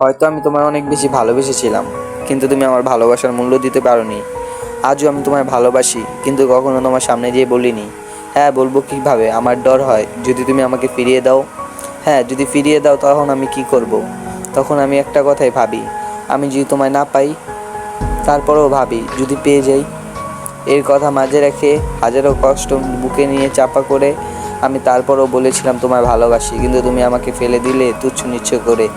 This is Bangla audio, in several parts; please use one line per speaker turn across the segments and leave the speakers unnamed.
হয়তো আমি তোমায় অনেক বেশি ভালোবেসেছিলাম, কিন্তু তুমি আমার ভালোবাসার মূল্য দিতে পারোনি। আজও আমি তোমায় ভালোবাসি, কিন্তু কখনো তোমার সামনে যেয়ে বলিনি। হ্যাঁ, বলবো কিভাবে? আমার ডর হয় যদি তুমি আমাকে ফিরিয়ে দাও। হ্যাঁ, যদি ফিরিয়ে দাও তখন আমি কি করব? তখন আমি একটা কথাই ভাবি, আমি যদি তোমায় না পাই। তারপরেও ভাবি যদি পেয়ে যাই। এর কথা মাঝে রেখে হাজারো কষ্ট বুকে নিয়ে চাপা করে আমি তারপরও বলেছিলাম তোমায় ভালোবাসি, কিন্তু তুমি আমাকে ফেলে দিলে তুচ্ছ নিচ্ছ করে।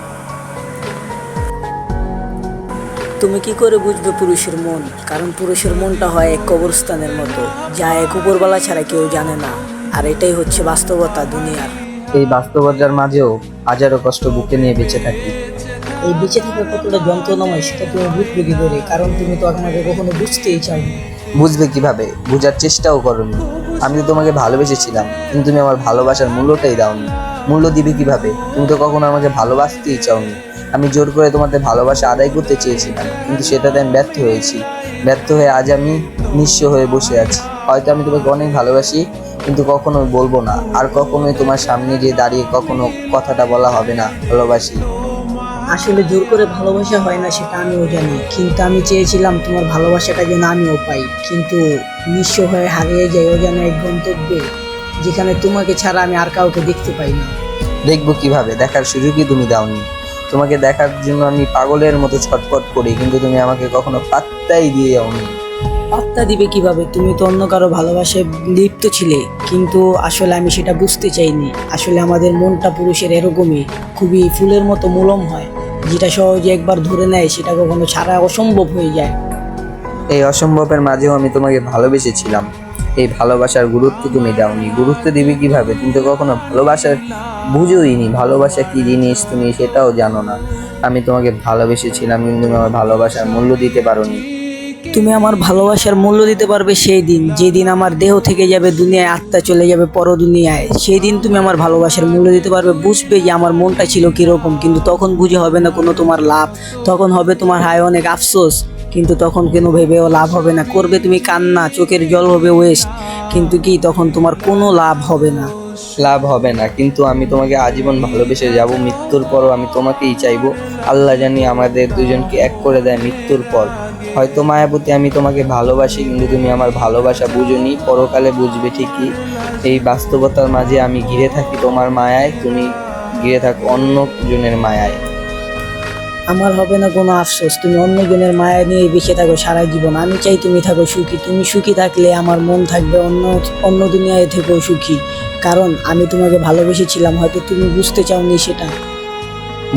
তুমি কি করে বুঝবে পুরুষের মন? কারণ পুরুষের মনটা হয় এক কবরস্থানের মতো, যা এক উপরবালা ছাড়া কেউ জানে না। আর এটাই হচ্ছে বাস্তবতা দুনিয়ার।
এই বাস্তবতার মাঝেও হাজারো কষ্ট বুকে নিয়ে বেঁচে থাকি।
এই বেঁচে থাকা কতটা যন্ত্রণাময় সেটা তুমি বুঝবে কি করে? কারণ তুমি তো আমাকে কখনো বুঝতেই চাওনি।
বুঝবে কিভাবে? বোঝার চেষ্টাও করনি। আমি তো তোমাকে ভালোবেসেছিলাম, কিন্তু তুমি আমার ভালোবাসার মূল্যটাই দাওনি। মূল্য দিবে কিভাবে? তুমি তো কখনো আমাকে ভালোবাসতেই চাওনি। আমি জোর করে তোমাদের ভালোবাসা আদায় করতে চেয়েছিলাম, কিন্তু সেটাতে আমি ব্যর্থ হয়েছি। ব্যর্থ হয়ে আজ আমি নিঃস্ব হয়ে বসে আছি। হয়তো আমি তোমাকে অনেক ভালোবাসি, কিন্তু কখনোই বলবো না। আর কখনোই তোমার সামনে গিয়ে দাঁড়িয়ে কখনো কথাটা বলা হবে না ভালোবাসি।
আসলে জোর করে ভালোবাসা হয় না সেটা আমিও জানি, কিন্তু আমি চেয়েছিলাম তোমার ভালোবাসাটা যেন আমিও পাই। কিন্তু নিঃস্ব হয়ে হারিয়ে যাই যেন এক গন্তব্যে, যেখানে তোমাকে ছাড়া আমি আর কাউকে দেখতে পাই না।
দেখবো কিভাবে? দেখার সুযোগই তুমি দাওনি। তোমাকে দেখার জন্য আমি পাগলের মতো ছটফট করি, কিন্তু তুমি আমাকে কখনো পাত্তাই দিয়ে যাওনি।
পাত্তা দিবে কিভাবে? তুমি তো অন্য কারো ভালোবাসায় লিপ্ত ছিলে, কিন্তু আসলে আমি সেটা বুঝতে চাইনি। আসলে আমাদের মনটা পুরুষের এরকমই, খুবই ফুলের মতো মুলম হয়। যেটা সহজে একবার ধরে নেয় সেটা কখনো ছাড়া অসম্ভব হয়ে যায়।
এই অসম্ভবের মাঝেও আমি তোমাকে ভালোবেসেছিলাম। এই ভালোবাসার গুরুত্ব তুমি দাওনি। গুরুত্ব দিবে কিভাবে? তুমি তো কখনো ভালোবাসার বুঝোইনি। ভালোবাসা কি জিনিস তুমি সেটাও জানো না। আমি তোমাকে ভালোবেসেছিলাম, কিন্তু তুমি আমার ভালোবাসার মূল্য দিতে পারোনি।
তুমি আমার ভালোবাসার মূল্য দিতে পারবে সেই দিন, যেদিন আমার দেহ থেকে যাবে দুনিয়ায়, আত্মা চলে যাবে পর দুনিয়ায়। সেই দিন তুমি আমার ভালোবাসার মূল্য দিতে পারবে, বুঝবে যে আমার মনটা ছিল কীরকম। কিন্তু তখন বুঝে হবে না কোনো তোমার লাভ। তখন হবে তোমার হায় অনেক আফসোস, কিন্তু তখন কেন ভেবেও লাভ হবে না। করবে তুমি কান্না, চোখের জল হবে ওয়েস্ট, কিন্তু কি তখন তোমার কোনো লাভ হবে না।
লাভ হবে না, কিন্তু আমি তোমাকে আজীবন ভালোবেসে যাব। মৃত্যুর পরও আমি তোমাকেই চাইবো। আল্লাহ জানি আমাদের দুজনকে এক করে দেয় মৃত্যুর পর। হয়তো মায়াবতী, আমি তোমাকে ভালোবাসি, কিন্তু তুমি আমার ভালোবাসা বুঝোনি। পরকালে বুঝবে ঠিকই। এই বাস্তবতার মাঝে আমি ঘিরে থাকি তোমার মায়ায়, তুমি ঘিরে থাকো অন্য জনের মায়ায়।
আমার হবে না কোনো আফসোস, তুমি অন্যজনের মায়া নিয়ে বেঁচে থাকো সারা জীবন। আমি চাই তুমি থাকো সুখী। তুমি সুখী থাকলে আমার মন থাকবে অন্য অন্য দুনিয়ায় থেকেও সুখী। কারণ আমি তোমাকে ভালোবেসেছিলাম, হয়তো তুমি বুঝতে চাওনি সেটা।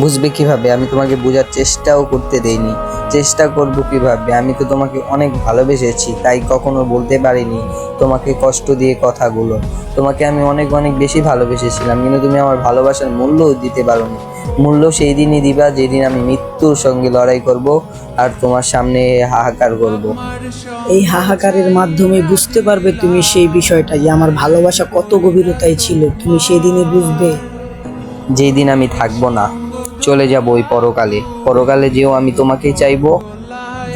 বুঝবে কিভাবে? আমি তোমাকে বোঝার চেষ্টাও করতে দেইনি। চেষ্টা করব কিভাবে? আমি তো তোমাকে অনেক ভালোবেসেছি, তাই কখনো বলতে পারিনি তোমাকে কষ্ট দিয়ে কথাগুলো। তোমাকে আমি অনেক অনেক বেশি ভালোবেসেছিলাম, কিন্তু তুমি আমার ভালোবাসার মূল্যও দিতে পারোনি। মূল্য সেই দিনই দিবা যেদিন আমি মৃত্যুর সঙ্গে লড়াই করব আর তোমার সামনে হাহাকার করব।
এই হাহাকারের মাধ্যমে বুঝতে পারবে তুমি সেই বিষয়টা, যে আমার ভালোবাসা কত গভীরতায় ছিল। তুমি সেই দিনে বুঝবে।
যেই দিন আমি থাকবো না, চলে যাব ওই পরকালে। পরকালে যেও আমি তোমাকেই চাইবো।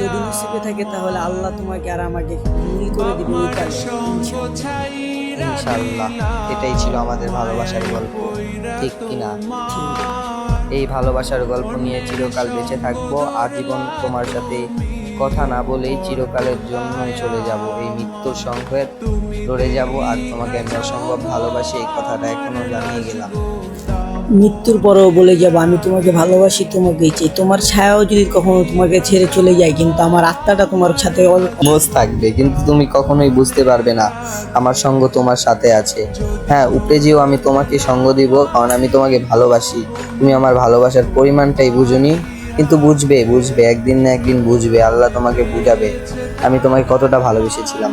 যদি নসিবে থাকে তাহলে আল্লাহ তোমাকে আর আমাকে মিল করে দিবে ওই কালে, ইনশাআল্লাহ।
ইনশাআল্লাহ। এটাই ছিল আমাদের ভালোবাসার গল্প, ঠিক কিনা? এই ভালোবাসার গল্প নিয়ে চিরকাল বেঁচে থাকবো। আজীবন তোমার সাথে কথা না বলেই চিরকালের জন্যই চলে যাব। এই মৃত্যুর সঙ্গে লড়ে যাব। আর তোমাকে আমি অসম্ভব ভালোবাসি, এই কথাটা এখনো জানিয়ে গেলাম।
মৃত্যুর পরেও বলে যাব আমি তোমাকে ভালোবাসি, তোমাকেই চাই। তোমার ছায়াও যদি কখনো তোমাকে ছেড়ে চলে যায়, কিন্তু আমার আত্মাটা তোমার সাথে
মোজ থাকবে, কিন্তু তুমি কখনোই বুঝতে পারবে না আমার সঙ্গ তোমার সাথে আছে। হ্যাঁ, উপরে যেও আমি তোমাকে সঙ্গ দিব, কারণ আমি তোমাকে ভালোবাসি। তুমি আমার ভালোবাসার পরিমাণটাই বুঝোনি, কিন্তু বুঝবে, বুঝবে একদিন না একদিন বুঝবে। আল্লাহ তোমাকে বুঝাবে আমি তোমাকে কতটা ভালোবেসেছিলাম।